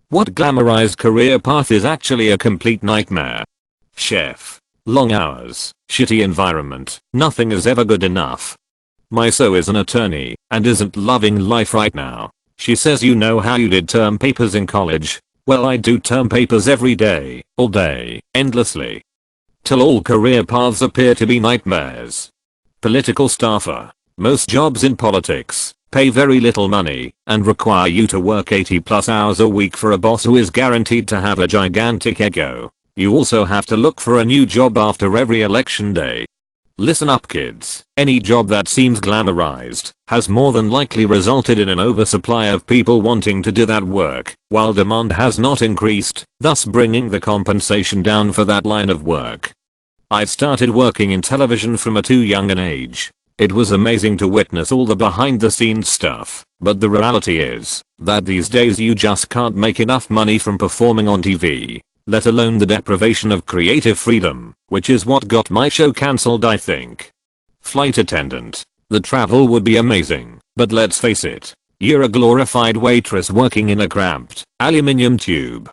What glamorized career path is actually a complete nightmare? Chef. Long hours, shitty environment, nothing is ever good enough. My so is an attorney and isn't loving life right now. She says, you know how you did term papers in college? Well, I do term papers every day, all day, endlessly. Till all career paths appear to be nightmares. Political staffer. Most jobs in politics pay very little money and require you to work 80+ hours a week for a boss who is guaranteed to have a gigantic ego. You also have to look for a new job after every election day. Listen up, kids. Any job that seems glamorized has more than likely resulted in an oversupply of people wanting to do that work, while demand has not increased, thus bringing the compensation down for that line of work. I started working in television from a too young an age. It was amazing to witness all the behind the scenes stuff, but the reality is that these days you just can't make enough money from performing on TV. Let alone the deprivation of creative freedom, which is what got my show cancelled, I think. Flight attendant. The travel would be amazing, but let's face it, you're a glorified waitress working in a cramped aluminium tube.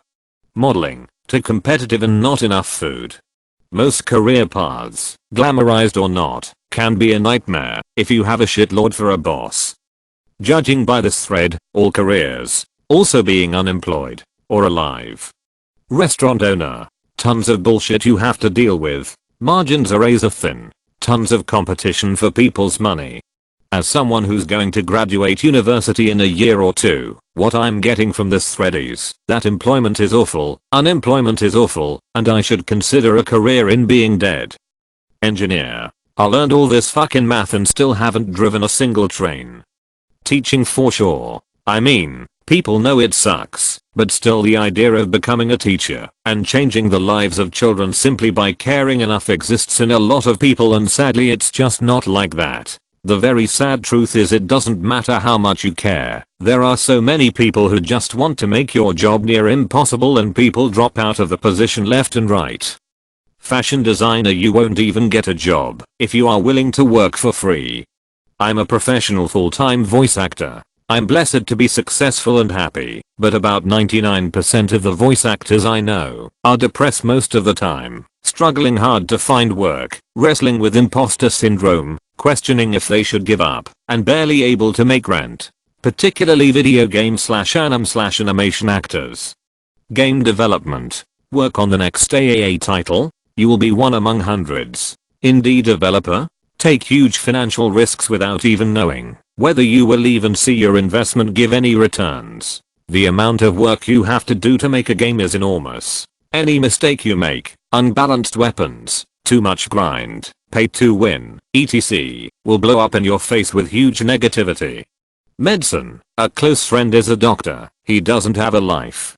Modeling. Too competitive and not enough food. Most career paths, glamorized or not, can be a nightmare if you have a shitlord for a boss. Judging by this thread, all careers, also being unemployed or alive. Restaurant owner. Tons of bullshit you have to deal with. Margins are razor thin. Tons of competition for people's money. As someone who's going to graduate university in a year or two, what I'm getting from this thread is that employment is awful, unemployment is awful, and I should consider a career in being dead. Engineer. I learned all this fucking math and still haven't driven a single train. Teaching for sure. I mean, people know it sucks, but still the idea of becoming a teacher and changing the lives of children simply by caring enough exists in a lot of people, and sadly it's just not like that. The very sad truth is it doesn't matter how much you care, there are so many people who just want to make your job near impossible, and people drop out of the position left and right. Fashion designer. You won't even get a job if you are willing to work for free. I'm a professional full-time voice actor. I'm blessed to be successful and happy, but about 99% of the voice actors I know are depressed most of the time, struggling hard to find work, wrestling with imposter syndrome, questioning if they should give up, and barely able to make rent. Particularly video game / animation actors. Game development. Work on the next AAA title? You will be one among hundreds. Indie developer? Take huge financial risks without even knowing whether you will even see your investment give any returns. The amount of work you have to do to make a game is enormous. Any mistake you make, unbalanced weapons, too much grind, pay to win, etc. will blow up in your face with huge negativity. Medicine. A close friend is a doctor. He doesn't have a life.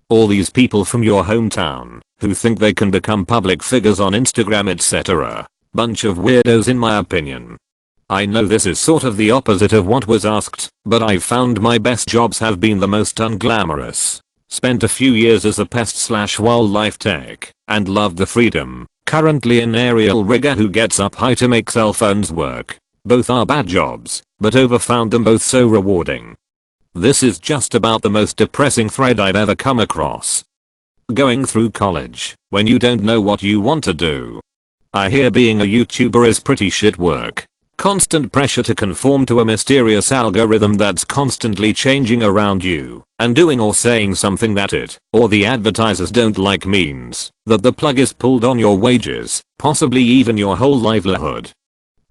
All these people from your hometown who think they can become public figures on Instagram, etc. Bunch of weirdos in my opinion. I know this is sort of the opposite of what was asked, but I've found my best jobs have been the most unglamorous. Spent a few years as a pest / wildlife tech and loved the freedom. Currently an aerial rigger who gets up high to make cell phones work. Both are bad jobs, but found them both so rewarding. This is just about the most depressing thread I've ever come across. Going through college when you don't know what you want to do. I hear being a YouTuber is pretty shit work. Constant pressure to conform to a mysterious algorithm that's constantly changing around you, and doing or saying something that it or the advertisers don't like means that the plug is pulled on your wages, possibly even your whole livelihood.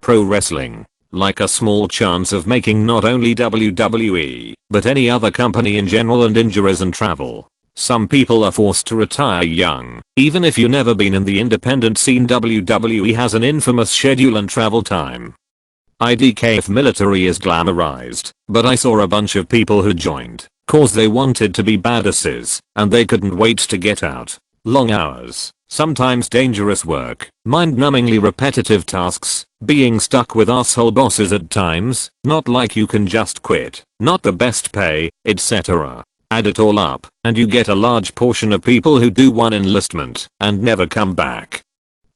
Pro wrestling. Like a small chance of making not only WWE, but any other company in general, and injuries and travel. Some people are forced to retire young, even if you've never been in the independent scene. WWE has an infamous schedule and travel time. IDK. If military is glamorized, but I saw a bunch of people who joined cause they wanted to be badasses and they couldn't wait to get out. Long hours, sometimes dangerous work, mind-numbingly repetitive tasks, being stuck with asshole bosses at times, not like you can just quit, not the best pay, etc. Add it all up, and you get a large portion of people who do one enlistment and never come back.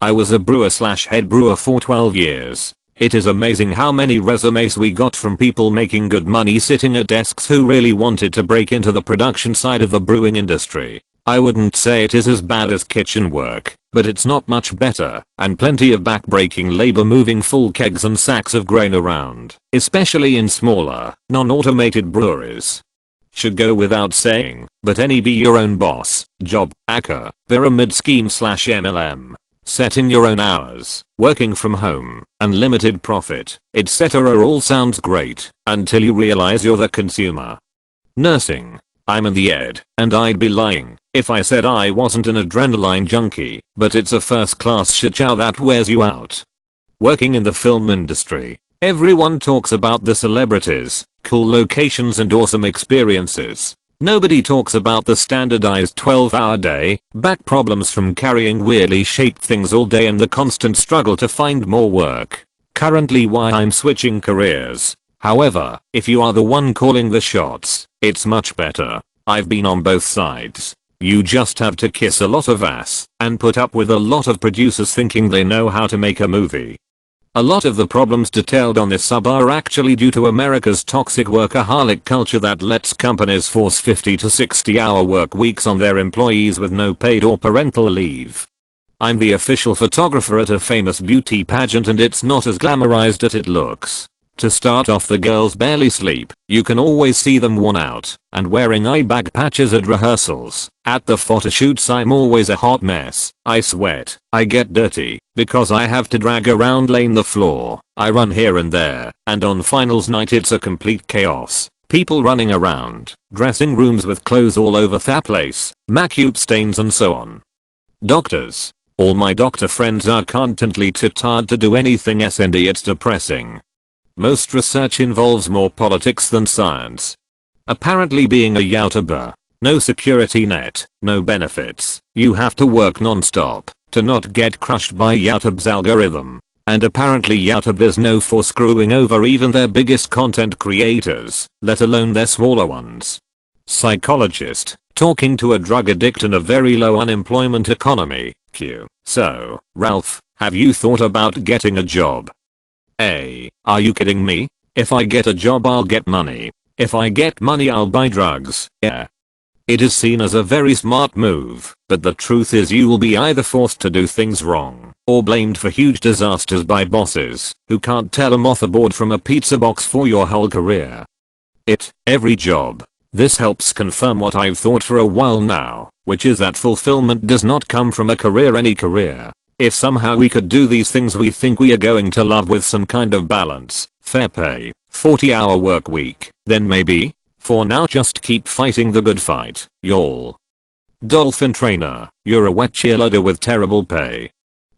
I was a brewer / head brewer for 12 years. It is amazing how many resumes we got from people making good money sitting at desks who really wanted to break into the production side of the brewing industry. I wouldn't say it is as bad as kitchen work, but it's not much better, and plenty of backbreaking labor moving full kegs and sacks of grain around, especially in smaller, non-automated breweries. Should go without saying, but any be your own boss, job, hacker, pyramid scheme / MLM. Setting your own hours, working from home, unlimited profit, etc. all sounds great, until you realize you're the consumer. Nursing. I'm in the ed, and I'd be lying if I said I wasn't an adrenaline junkie, but it's a first class shit show that wears you out. Working in the film industry. Everyone talks about the celebrities, cool locations and awesome experiences. Nobody talks about the standardized 12-hour day, back problems from carrying weirdly shaped things all day and the constant struggle to find more work. Currently why I'm switching careers. However, if you are the one calling the shots, it's much better. I've been on both sides. You just have to kiss a lot of ass and put up with a lot of producers thinking they know how to make a movie. A lot of the problems detailed on this sub are actually due to America's toxic workaholic culture that lets companies force 50 to 60-hour work weeks on their employees with no paid or parental leave. I'm the official photographer at a famous beauty pageant and it's not as glamorized as it looks. To start off, the girls barely sleep, you can always see them worn out, and wearing eye bag patches at rehearsals. At the photo shoots I'm always a hot mess, I sweat, I get dirty, because I have to drag around lane the floor, I run here and there, and on finals night it's a complete chaos. People running around, dressing rooms with clothes all over the place, makeup stains and so on. Doctors. All my doctor friends are constantly too tired to do anything and it's depressing. Most research involves more politics than science. Apparently being a YouTuber, no security net, no benefits, you have to work non-stop to not get crushed by YouTube's algorithm. And apparently YouTube is known for screwing over even their biggest content creators, let alone their smaller ones. Psychologist, talking to a drug addict in a very low unemployment economy. Q. So, Ralph, have you thought about getting a job? A. Are you kidding me? If I get a job I'll get money. If I get money I'll buy drugs. Yeah. It is seen as a very smart move, but the truth is you will be either forced to do things wrong, or blamed for huge disasters by bosses, who can't tell a mothboard from a pizza box for your whole career. Every job. This helps confirm what I've thought for a while now, which is that fulfillment does not come from a career, any career. If somehow we could do these things we think we are going to love with some kind of balance, fair pay, 40-hour work week, then maybe. For now just keep fighting the good fight, y'all. Dolphin trainer, you're a wet cheerleader with terrible pay.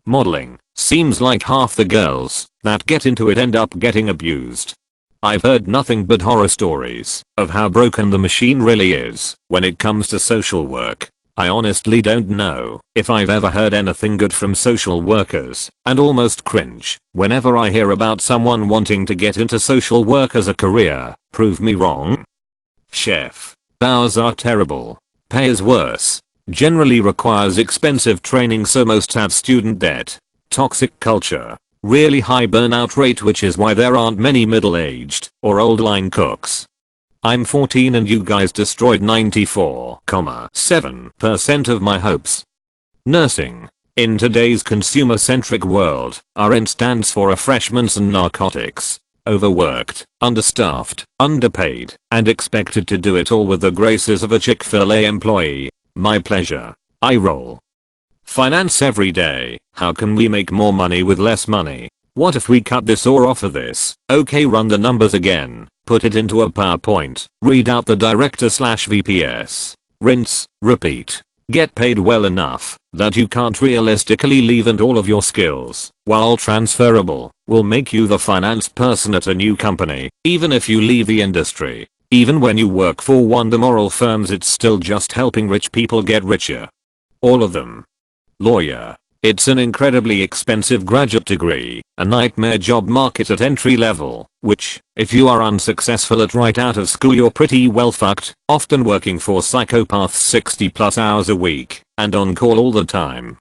Modeling, seems like half the girls that get into it end up getting abused. I've heard nothing but horror stories of how broken the machine really is when it comes to social work. I honestly don't know if I've ever heard anything good from social workers, and almost cringe whenever I hear about someone wanting to get into social work as a career. Prove me wrong. Chef. Hours are terrible. Pay is worse. Generally requires expensive training, so most have student debt. Toxic culture. Really high burnout rate, which is why there aren't many middle-aged or old line cooks. I'm 14 and you guys destroyed 94.7% of my hopes. Nursing. In today's consumer-centric world, RN stands for refreshments and narcotics. Overworked, understaffed, underpaid, and expected to do it all with the graces of a Chick-fil-A employee. My pleasure. I roll. Finance every day. How can we make more money with less money? What if we cut this or offer this? Okay, run the numbers again. Put it into a PowerPoint. Read out the director/VPS. Rinse, repeat. Get paid well enough that you can't realistically leave, and all of your skills, while transferable, will make you the finance person at a new company, even if you leave the industry. Even when you work for one of the moral firms, it's still just helping rich people get richer. All of them. Lawyer. It's an incredibly expensive graduate degree, a nightmare job market at entry level, which, if you are unsuccessful at right out of school, you're pretty well fucked, often working for psychopaths 60+ hours a week, and on call all the time.